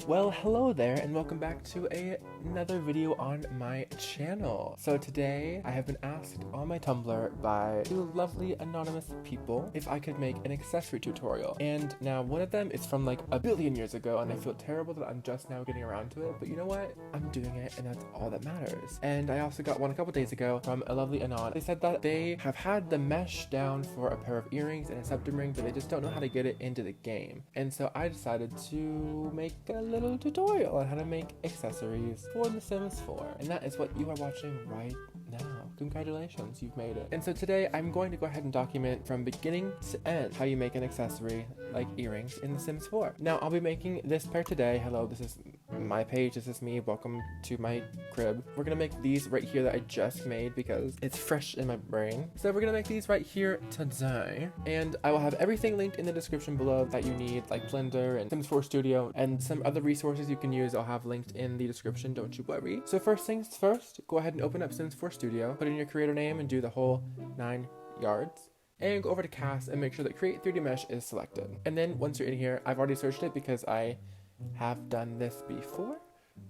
Well, hello there and welcome back to another video on my channel. So today I have been asked on my Tumblr by two lovely anonymous people if I could make an accessory tutorial. And now one of them is from like a billion years ago and I feel terrible that I'm just now getting around to it, but you know what? I'm doing it and that's all that matters. And I also got one a couple days ago from a lovely anon. They said that they have had the mesh down for a pair of earrings and a septum ring, but they just don't know how to get it into the game. And so I decided to make a little tutorial on how to make accessories for The Sims 4, and that is what you are watching right now. Congratulations, you've made it. And so today I'm going to go ahead and document from beginning to end how you make an accessory like earrings in The Sims 4. Now I'll be making this pair today. Hello, this is my page, this is me, welcome to my crib. We're gonna make these right here that I just made because it's fresh in my brain. So we're gonna make these right here today, and I will have everything linked in the description below that you need, like Blender and Sims 4 Studio and some other resources you can use. I'll have linked in the description, don't you worry. So first things first, go ahead and open up Sims 4 Studio, put in your creator name and do the whole 9 yards. And go over to cast and make sure that create 3D mesh is selected. And then once you're in here, I've already searched it because I have done this before.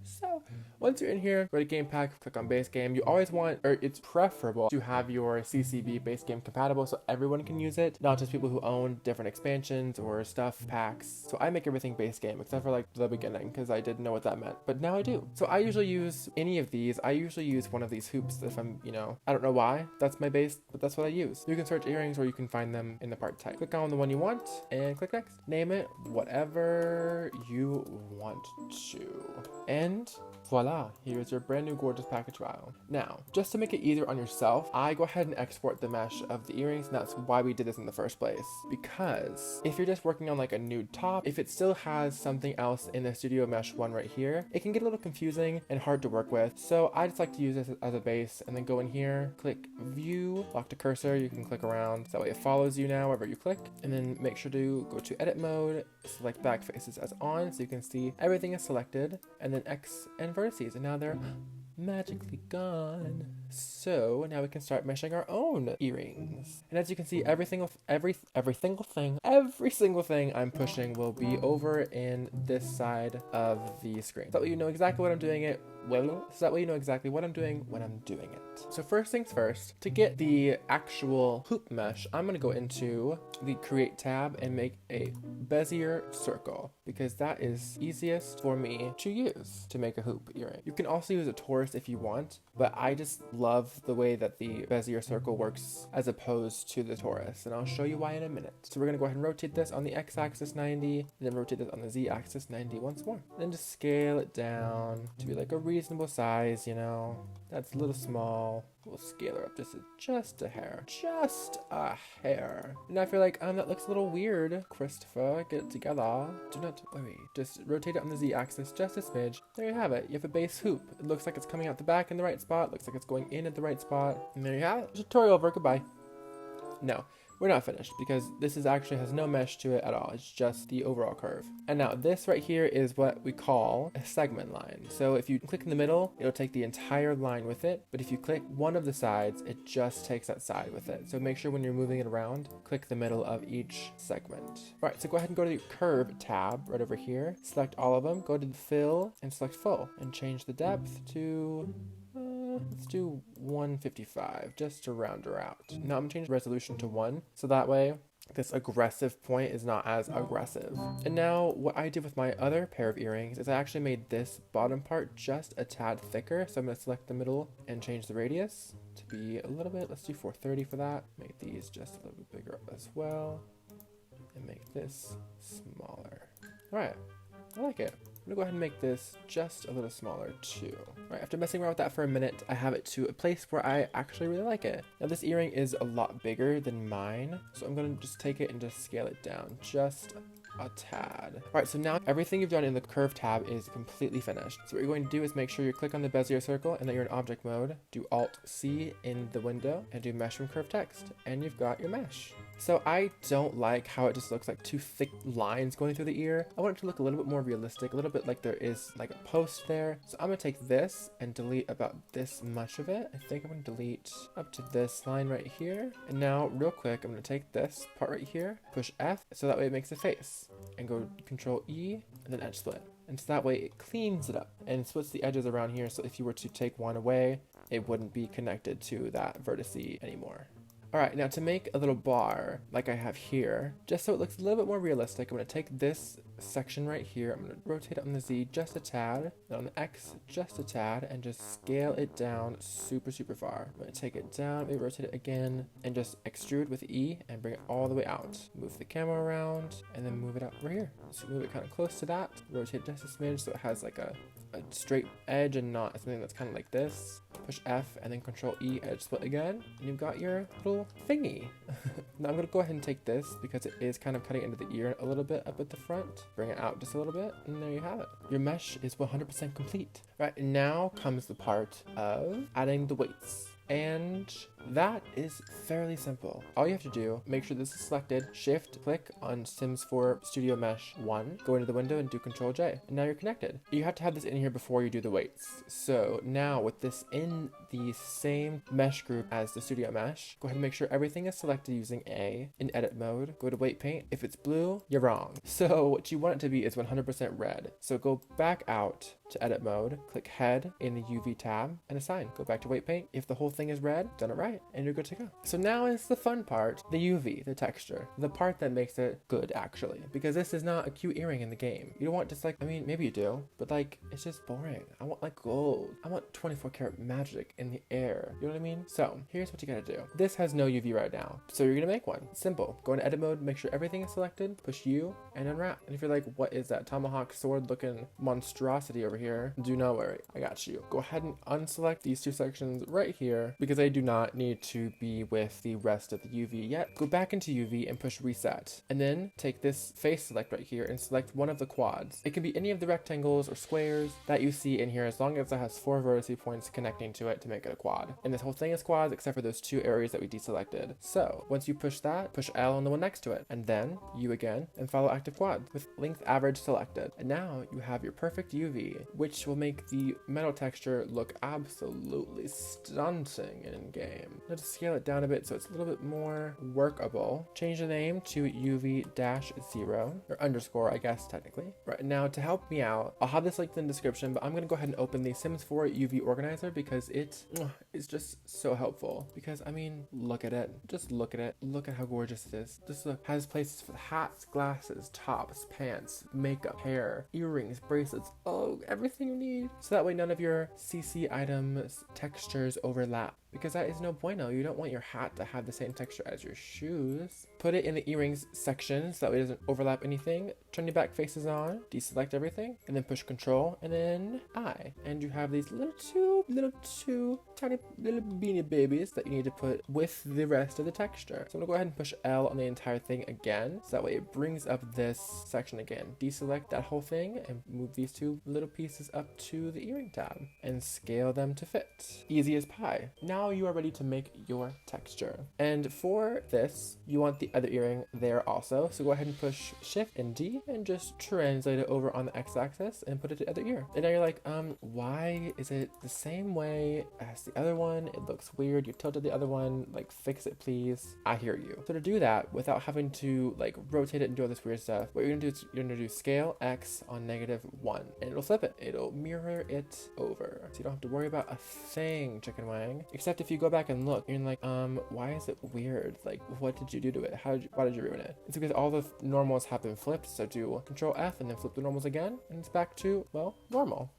So once you're in here, go to game pack, click on base game. You always want, or it's preferable to have your CCB base game compatible so everyone can use it, not just people who own different expansions or stuff packs. So I make everything base game except for like the beginning because I didn't know what that meant, but now I do. So I usually use any of these. I usually use one of these hoops if I'm, I don't know why that's my base, but that's what I use. You can search earrings or you can find them in the part type. Click on the one you want and click next. Name it whatever you want to. And voila, here's your brand new gorgeous package file. Now, just to make it easier on yourself, I go ahead and export the mesh of the earrings, and that's why we did this in the first place. Because if you're just working on like a nude top, if it still has something else in the Studio Mesh one right here, it can get a little confusing and hard to work with. So I just like to use this as a base and then go in here, click view, lock to cursor, you can click around. So that way it follows you now wherever you click. And then make sure to go to edit mode, select back faces as on so you can see everything is selected, and then X and vertices, and now they're magically gone. So now we can start meshing our own earrings. And as you can see, every single thing I'm pushing will be over in this side of the screen. So that way you know exactly what I'm doing it. So that way you know exactly what I'm doing when I'm doing it. So first things first, to get the actual hoop mesh, I'm gonna go into the create tab and make a Bezier circle because that is easiest for me to use to make a hoop earring. You can also use a torus if you want, but I just love the way that the Bezier circle works as opposed to the torus, and I'll show you why in a minute. So we're gonna go ahead and rotate this on the x-axis 90, and then rotate this on the z-axis 90 once more. Then just scale it down to be like a reasonable size, That's a little small. We'll scale her up just a hair. Just a hair. And I feel like, that looks a little weird. Christopher, get it together. Do not worry. Just rotate it on the z-axis just a smidge. There you have it. You have a base hoop. It looks like it's coming out the back in the right spot. Looks like it's going in at the right spot. And there you have it. Tutorial over. Goodbye. No. We're not finished because this actually has no mesh to it at all. It's just the overall curve. And now this right here is what we call a segment line. So if you click in the middle, it'll take the entire line with it. But if you click one of the sides, it just takes that side with it. So make sure when you're moving it around, click the middle of each segment. All right, so go ahead and go to the curve tab right over here. Select all of them, go to the fill and select full and change the depth to let's do 155 just to round her out. Now I'm gonna change the resolution to 1 so that way this aggressive point is not as aggressive. And now what I did with my other pair of earrings is I actually made this bottom part just a tad thicker. So I'm gonna select the middle and change the radius to be a little bit, let's do 430 for that. Make these just a little bit bigger as well and make this smaller. All right, I like it. I'm gonna go ahead and make this just a little smaller too. All right, after messing around with that for a minute, I have it to a place where I actually really like it. Now this earring is a lot bigger than mine, so I'm gonna just take it and just scale it down just a tad. All right, so now everything you've done in the curve tab is completely finished. So what you're going to do is make sure you click on the Bezier circle and that you're in object mode, do Alt-C in the window and do mesh from curve text, and you've got your mesh. So I don't like how it just looks like two thick lines going through the ear. I want it to look a little bit more realistic, a little bit like there is like a post there. So I'm gonna take this and delete about this much of it. I think I'm gonna delete up to this line right here. And now real quick, I'm gonna take this part right here, push F, so that way it makes a face, and go Control E and then edge split. And so that way it cleans it up and splits the edges around here, so if you were to take one away, it wouldn't be connected to that vertice anymore. Alright, now to make a little bar like I have here, just so it looks a little bit more realistic, I'm going to take this section right here, I'm going to rotate it on the Z just a tad, and on the X just a tad, and just scale it down super far. I'm going to take it down, maybe rotate it again, and just extrude with E and bring it all the way out. Move the camera around, and then move it out over here. So move it kind of close to that, rotate just a smidge so it has like a straight edge and not something that's kind of like this. Push F and then Control E, edge split again, and you've got your little thingy. Now I'm going to go ahead and take this because it is kind of cutting into the ear a little bit up at the front. Bring it out just a little bit, and there you have it. Your mesh is 100% complete. Right, now comes the part of adding the weights. And that is fairly simple. All you have to do, make sure this is selected, shift click on Sims 4 Studio Mesh 1, go into the window and do Control J, and now you're connected. You have to have this in here before you do the weights. So now with this in the same mesh group as the Studio Mesh, go ahead and make sure everything is selected using A in edit mode. Go to weight paint. If it's blue, you're wrong. So what you want it to be is 100% red. So go back out to edit mode, click head in the UV tab and assign. Go back to weight paint. If the whole thing is red, done it right, and you're good to go. So now is the fun part, the UV, the texture, the part that makes it good actually, because this is not a cute earring in the game. You don't want just like, I mean, maybe you do, but like, it's just boring. I want like gold. I want 24 karat magic in the air. You know what I mean? So here's what you gotta do. This has no UV right now, so you're gonna make one. Simple. Go into edit mode, make sure everything is selected, push U, and unwrap. And if you're like, what is that tomahawk sword looking monstrosity over here? Do not worry, I got you. Go ahead and unselect these two sections right here because they do not need to be with the rest of the UV yet. Go back into UV and push reset. And then take this face select right here and select one of the quads. It can be any of the rectangles or squares that you see in here as long as it has 4 vertice points connecting to it to make it a quad. And this whole thing is quads except for those 2 areas that we deselected. So once you push that, push L on the one next to it, and then U again, and follow active quad with length average selected. And now you have your perfect UV, which will make the metal texture look absolutely stunning in game. Let's scale it down a bit so it's a little bit more workable. Change the name to UV-0 or underscore, I guess technically. Right now, to help me out, I'll have this linked in the description, but I'm gonna go ahead and open the Sims 4 UV organizer because it is just so helpful. Because I mean, look at it. Just look at it. Look at how gorgeous it is. Just look, has places for hats, glasses, tops, pants, makeup, hair, earrings, bracelets, oh, everything you need. So that way none of your CC items textures overlap. Because that is no bueno. You don't want your hat to have the same texture as your shoes. Put it in the earrings section so that way it doesn't overlap anything. Turn your back faces on, deselect everything, and then push Control and then I. And you have these little two tiny little beanie babies that you need to put with the rest of the texture. So I'm gonna go ahead and push L on the entire thing again. So that way it brings up this section again. Deselect that whole thing and move these 2 little pieces up to the earring tab and scale them to fit. Easy as pie. Now you are ready to make your texture. And for this, you want the other earring there also. So go ahead and push Shift and D and just translate it over on the X-axis and put it to the other ear. And now you're like, why is it the same way as the other one? It looks weird. You tilted the other one, like fix it please. I hear you. So to do that without having to like rotate it and do all this weird stuff, what you're gonna do is you're gonna do scale X on -1 and it'll flip it. It'll mirror it over. So you don't have to worry about a thing, chicken wang. Except if you go back and look, you're like, why is it weird? Like, what did you do to it? Why did you ruin it? It's because all the normals have been flipped, so do Control F and then flip the normals again, and it's back to, well, normal.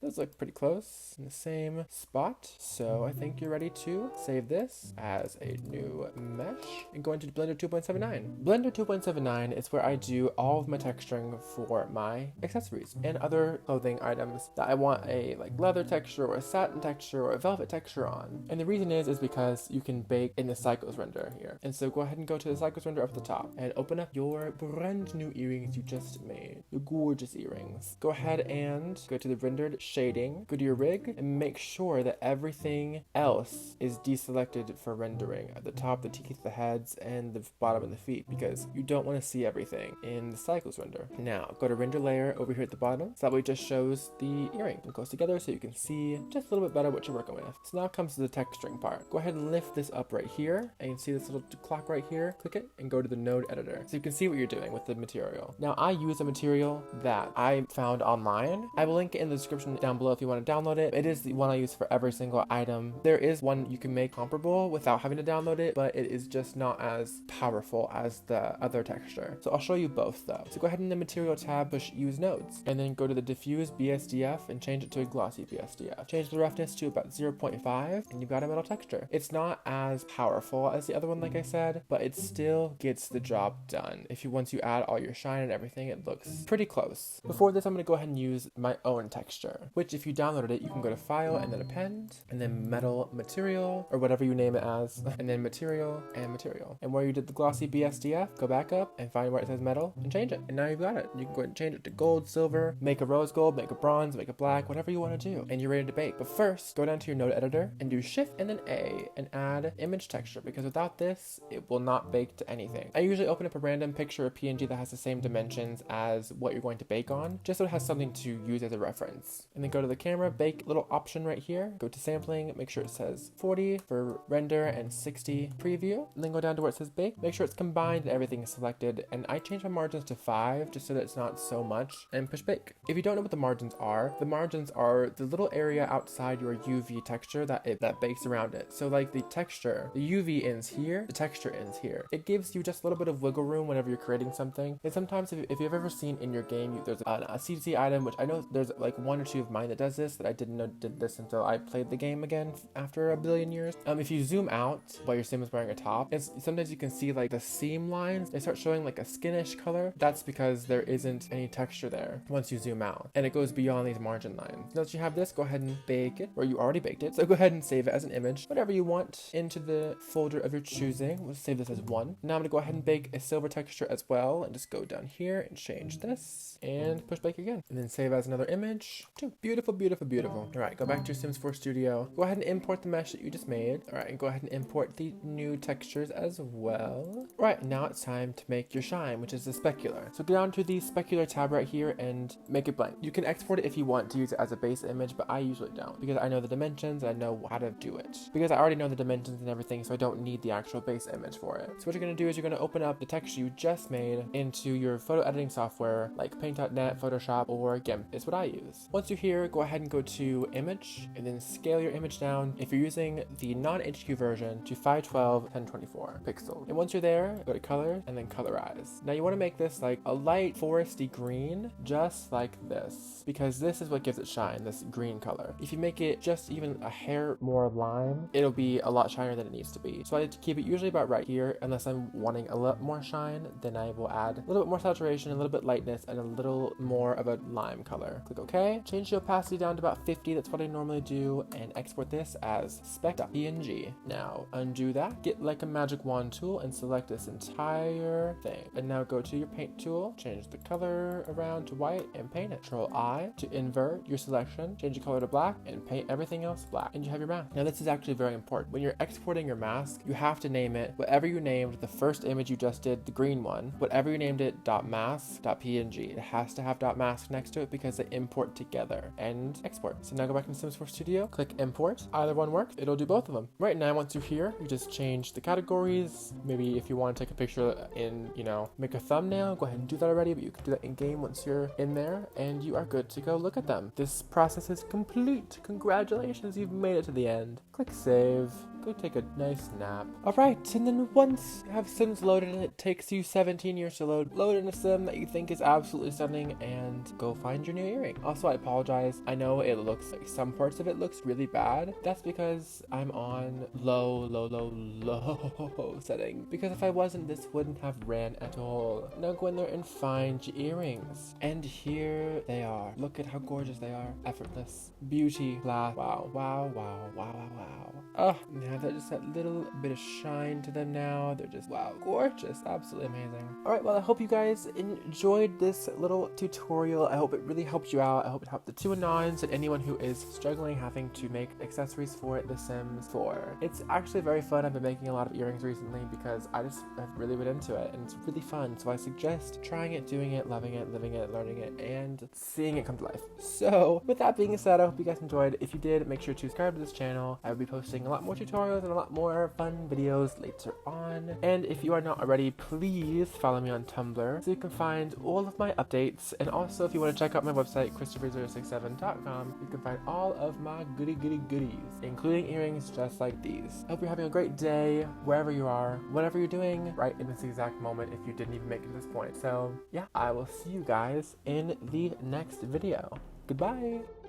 Those look pretty close in the same spot. So I think you're ready to save this as a new mesh and go into Blender 2.79. Blender 2.79 is where I do all of my texturing for my accessories and other clothing items that I want a like leather texture or a satin texture or a velvet texture on. And the reason is because you can bake in the cycles render here. And so go ahead and go to the cycles render up at the top and open up your brand new earrings you just made. Your gorgeous earrings. Go ahead and go to the rendered shading, go to your rig, and make sure that everything else is deselected for rendering at the top, the teeth, the heads, and the bottom of the feet, because you don't want to see everything in the cycles render. Now go to render layer over here at the bottom, so that way it just shows the earring. It goes together so you can see just a little bit better what you're working with. So now comes to the texturing part. Go ahead and lift this up right here, and you can see this little clock right here. Click it and go to the node editor so you can see what you're doing with the material. Now I use a material that I found online. I will link it in the description down below if you want to download it. It is the one I use for every single item. There is one you can make comparable without having to download it, but it is just not as powerful as the other texture. So I'll show you both though. So go ahead in the material tab, push use nodes, and then go to the diffuse BSDF and change it to a glossy BSDF. Change the roughness to about 0.5 and you've got a metal texture. It's not as powerful as the other one, like I said, but it still gets the job done. Once you add all your shine and everything, it looks pretty close. Before this, I'm going to go ahead and use my own texture, which if you downloaded it, you can go to file and then append and then metal material or whatever you name it as, and then material and material. And where you did the glossy BSDF, go back up and find where it says metal and change it. And now you've got it. You can go ahead and change it to gold, silver, make a rose gold, make a bronze, make a black, whatever you want to do. And you're ready to bake. But first, go down to your node editor and do shift and then A and add image texture, because without this, it will not bake to anything. I usually open up a random picture or PNG that has the same dimensions as what you're going to bake on, just so it has something to use as a reference. And then go to the camera, bake little option right here, go to sampling, make sure it says 40 for render and 60 preview, and then go down to where it says bake, make sure it's combined and everything is selected, and I change my margins to 5 just so that it's not so much, and push bake. If you don't know what the margins are the little area outside your UV texture that bakes around it. So like the texture, the UV ends here, the texture ends here. It gives you just a little bit of wiggle room whenever you're creating something. And sometimes if you've ever seen in your game, there's a CDC item, which I know there's like 1 or 2 of mine that does this, that I didn't know did this until I played the game again after a billion years. If you zoom out while your sim is wearing a top, sometimes you can see like the seam lines, they start showing like a skinish color. That's because there isn't any texture there once you zoom out, and it goes beyond these margin lines. Now that you have this, go ahead and bake it, or you already baked it, so go ahead and save it as an image, whatever you want, into the folder of your choosing. We'll save this as 1. Now I'm gonna go ahead and bake a silver texture as well, and just go down here and change this and push bake again, and then save as another image. 2. Beautiful, beautiful, beautiful. All right, go back to your Sims 4 Studio, go ahead and import the mesh that you just made. All right, and go ahead and import the new textures as well. All right, now it's time to make your shine, which is the specular. So go down to the specular tab right here and make it blank. You can export it if you want to use it as a base image, but I usually don't, because I know the dimensions, I know how to do it, because I already know the dimensions and everything, so I don't need the actual base image for it. So what you're going to do is you're going to open up the texture you just made into your photo editing software like Paint.net, Photoshop, or GIMP is what I use. Once you're here, go ahead and go to image and then scale your image down, if you're using the non-HQ version, to 512 1024 pixels. And once you're there, go to color and then colorize. Now you want to make this like a light foresty green, just like this, because this is what gives it shine, this green color. If you make it just even a hair more lime, it'll be a lot shinier than it needs to be. So I like to keep it usually about right here, unless I'm wanting a lot more shine, then I will add a little bit more saturation, a little bit lightness, and a little more of a lime color. Click OK, change the opacity down to about 50, that's what I normally do, and export this as spec.png. Now undo that, get like a magic wand tool and select this entire thing, and now go to your paint tool, change the color around to white and paint it. Control I to invert your selection, change the color to black, and paint everything else black, and you have your mask. Now this is actually very important. When you're exporting your mask, you have to name it whatever you named the first image you just did, the green one, whatever you named it, .mask.png. It has to have .mask next to it because they import together, and export. So now go back into Sims 4 Studio, click import. Either one works, it'll do both of them. Right now, once you're here, you just change the categories. Maybe if you want to take a picture in, make a thumbnail, go ahead and do that already, but you can do that in game once you're in there, and you are good to go. Look at them. This process is complete. Congratulations, you've made it to the end. Click save. Go take a nice nap. Alright, and then once you have Sims loaded and it takes you 17 years to load in a sim that you think is absolutely stunning, and go find your new earring. Also, I apologize. I know it looks like some parts of it looks really bad. That's because I'm on low setting. Because if I wasn't, this wouldn't have ran at all. Now go in there and find your earrings. And here they are. Look at how gorgeous they are. Effortless. Beauty. Glass. Wow. Wow, wow, wow, wow, wow. Oh, have that little bit of shine to them now. They're just, wow, gorgeous, absolutely amazing. All right, well, I hope you guys enjoyed this little tutorial. I hope it really helped you out. I hope it helped the two anons and anyone who is struggling having to make accessories for The Sims 4. It's actually very fun. I've been making a lot of earrings recently because I just have really been into it, and it's really fun. So I suggest trying it, doing it, loving it, living it, learning it, and seeing it come to life. So with that being said, I hope you guys enjoyed. If you did, make sure to subscribe to this channel. I will be posting a lot more tutorials and a lot more fun videos later on. And if you are not already, please follow me on Tumblr so you can find all of my updates. And also, if you want to check out my website, christopher067.com, you can find all of my goodies, including earrings just like these. I hope you're having a great day wherever you are, whatever you're doing right in this exact moment if you didn't even make it to this point. So yeah, I will see you guys in the next video. Goodbye!